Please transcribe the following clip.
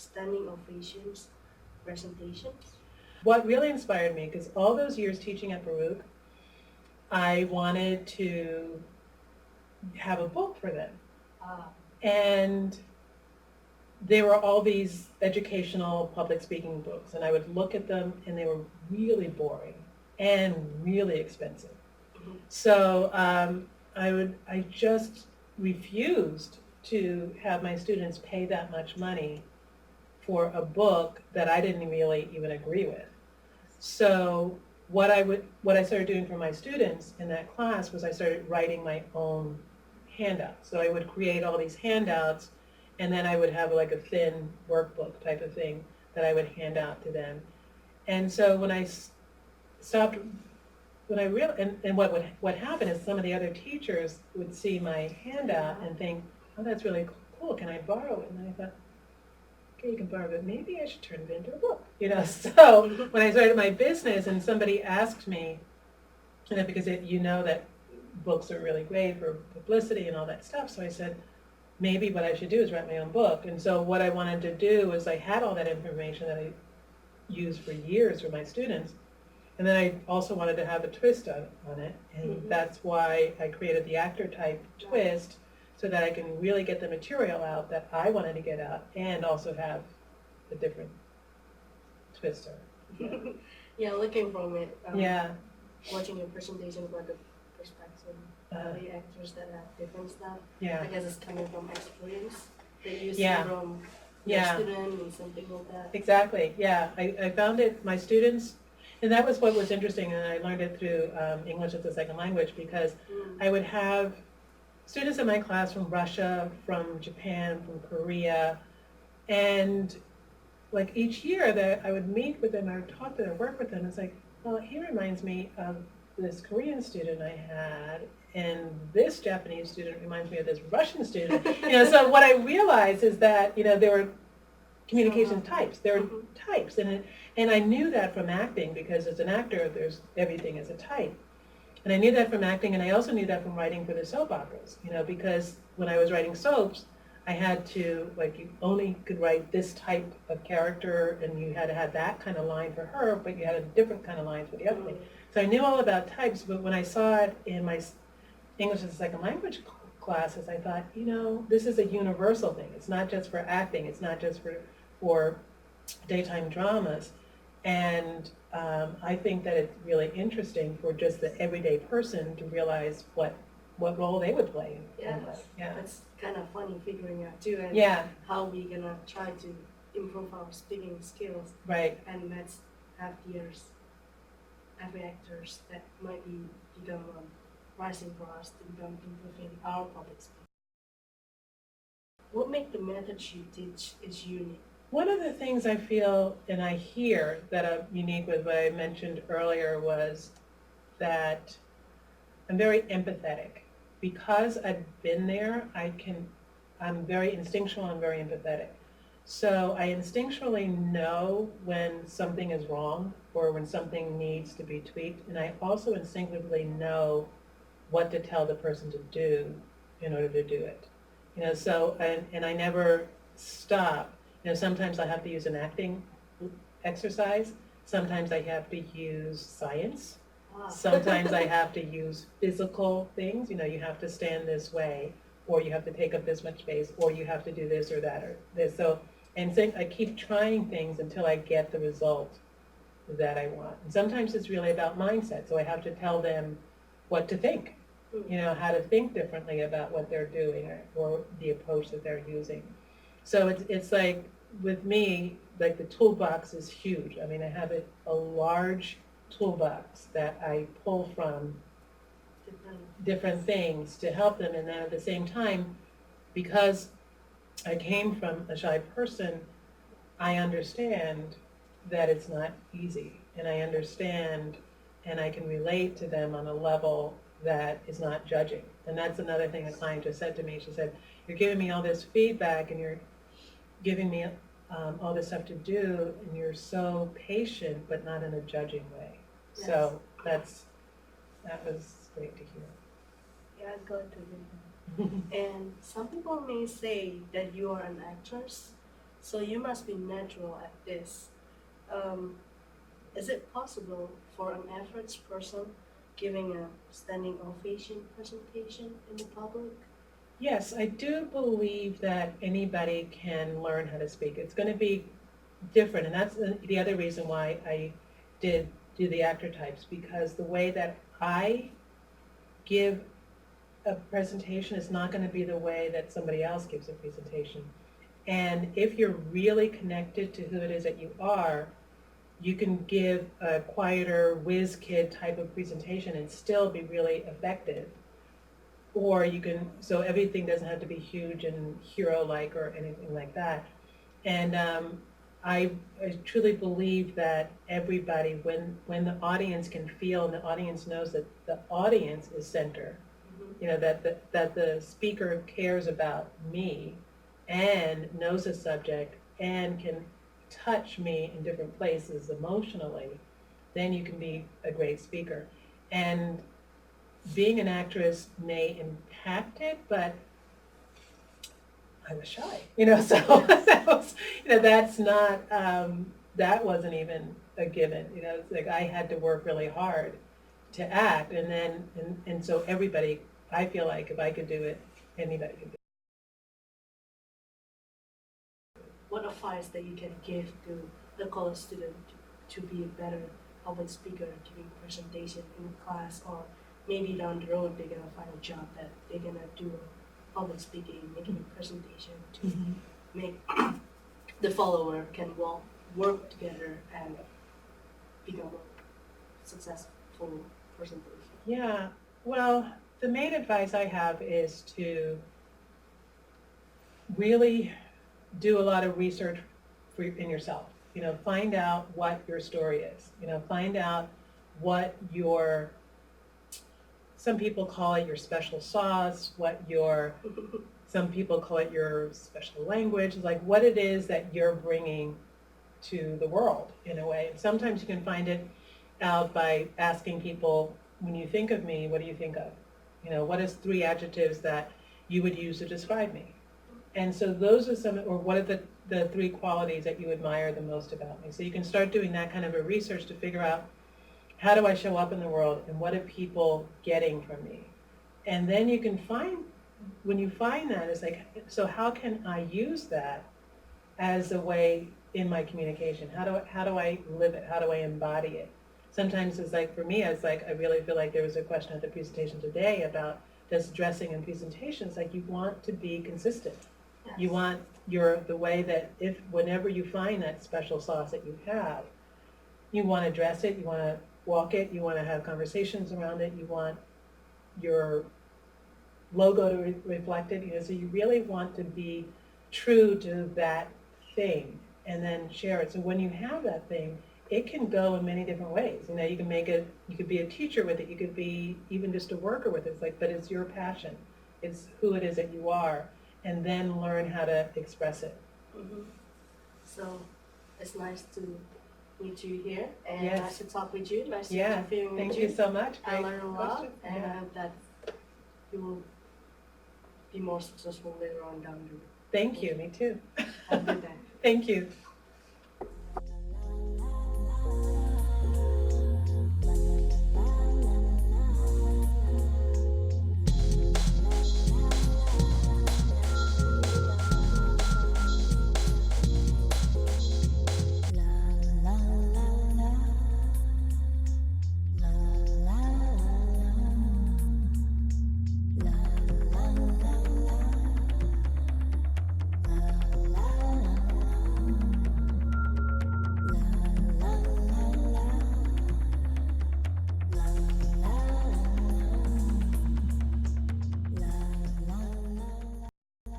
standing ovations presentations? What really inspired me, because all those years teaching at Baruch, I wanted to have a book for them. Ah, And there were all these educational public speaking books, and I would look at them, and they were really boring and really expensive. mhm. So I just refused to have my students pay that much money for a book that I didn't really even agree with. So what I started doing for my students in that class was I started writing my own handouts. So I would create all these handouts, and then I would have like a thin workbook type of thing that I would hand out to them. And so when I stopped, when I real and what happened is some of the other teachers would see my handout and think, oh, that's really cool. Can I borrow it? And I thought, okay, you can borrow it. Maybe I should turn it into a book. So when I started my business and somebody asked me, because you know that books are really great for publicity and all that stuff, so I said, maybe what I should do is write my own book. And so what I wanted to do was I had all that information that I used for years for my students, and then I also wanted to have a twist on it, and that's why I created the Actortype twist, so that I can really get the material out that I wanted to get out, and also have a different twister. Yeah, looking from it, Yeah. watching your presentation about the perspective of the actors that have different stuff. Yeah. I guess it's coming from experience that you see Yeah. from your Yeah. student and something like that. Exactly, yeah. I found it, my students, and that was what was interesting, and I learned it through English as a second language, because I would have students in my class from Russia, from Japan, from Korea, and like each year that I would meet with them, I would talk to them, work with them, it's like, well, he reminds me of this Korean student I had, and this Japanese student reminds me of this Russian student. So what I realized is that, there were communication types. There are types, and I knew that from acting, because as an actor, there's everything is a type, and I knew that from acting, and I also knew that from writing for the soap operas. Because when I was writing soaps, I had to, like, you only could write this type of character, and you had to have that kind of line for her, but you had a different kind of line for the other thing. So I knew all about types, but when I saw it in my English as a second language classes, I thought, this is a universal thing. It's not just for acting. It's not just for daytime dramas. And I think that it's really interesting for just the everyday person to realize what role they would play. Yeah, that's kind of funny figuring out too, and Yeah, how we gonna try to improve our speaking skills right. and let's have years every actors that might become rising for us to become improving our public speaking. What make the methods you teach is unique? One of the things I feel and I hear that I'm unique with what I mentioned earlier was that I'm very empathetic. Because I've been there, I'm very instinctual and very empathetic. So I instinctually know when something is wrong or when something needs to be tweaked, and I also instinctively know what to tell the person to do in order to do it. So, and I never stop. Sometimes I have to use an acting exercise. Sometimes I have to use science. Sometimes I have to use physical things. You have to stand this way, or you have to take up this much space, or you have to do this or that or this. So I keep trying things until I get the result that I want. And sometimes it's really about mindset. So I have to tell them what to think, how to think differently about what they're doing, or the approach that they're using. So it's like, with me, like, the toolbox is huge. I mean, I have a large toolbox that I pull from different things to help them. And then at the same time, because I came from a shy person, I understand that it's not easy. And I understand, and I can relate to them on a level that is not judging. And that's another thing a client just said to me. She said, you're giving me all this feedback, and you're giving me all this stuff to do, and you're so patient, but not in a judging way. Yes. So that was great to hear. Yeah, I'm glad to hear that. And some people may say that you are an actress, So you must be natural at this. Is it possible for an average person giving a standing ovation presentation in the public? Yes, I do believe that anybody can learn how to speak. It's going to be different, and that's the other reason why I did do the actor types, because the way that I give a presentation is not going to be the way that somebody else gives a presentation. And if you're really connected to who it is that you are, you can give a quieter whiz kid type of presentation and still be really effective. Or you can, so everything doesn't have to be huge and hero-like or anything like that. And I truly believe that everybody, when the audience can feel and the audience knows that the audience is center, you know, that the speaker cares about me and knows the subject and can touch me in different places emotionally, then you can be a great speaker. And being an actress may impact it, but I was shy, you know, so that was, you know, that's not, that wasn't even a given, you know, it's like I had to work really hard to act, and then, and so everybody, I feel like if I could do it, anybody could do it. What advice that you can give to a college student to be a better public speaker, giving presentation in class, or maybe down the road they're gonna find a job that they're gonna do public speaking, making a presentation to make the follower can work together and become a successful presentation. Yeah, well, the main advice I have is to really do a lot of research in yourself. You know, find out what your story is. You know, find out what your, some people call it your special sauce, some people call it your special language, like what it is that you're bringing to the world in a way. And sometimes you can find it out by asking people, when you think of me, what do you think of? You know, what is 3 adjectives that you would use to describe me? And so those are some, or what are the 3 qualities that you admire the most about me? So you can start doing that kind of a research to figure out, how do I show up in the world and what are people getting from me? And then you can find, when you find that, it's like, so how can I use that as a way in my communication? How do I live it? How do I embody it? Sometimes it's like, for me, it's like, I really feel like there was a question at the presentation today about this dressing and presentations, like you want to be consistent. Yes. You want the way that whenever you find that special sauce that you have, you want to dress it, you want to walk it, you want to have conversations around it, you want your logo to reflect it, you know, so you really want to be true to that thing and then share it. So when you have that thing, it can go in many different ways. You know, you can make it, you could be a teacher with it, you could be even just a worker with it. It's like, but it's your passion. It's who it is that you are, and then learn how to express it. Mm-hmm. So it's nice to meet you here, and Yes. nice to talk with you, nice to Yeah, interview with thank you. you so much. I Great learned a lot, question. and Yeah. I hope that you will be more successful later on down the road. Thank you, me too. Have a good day. Thank you.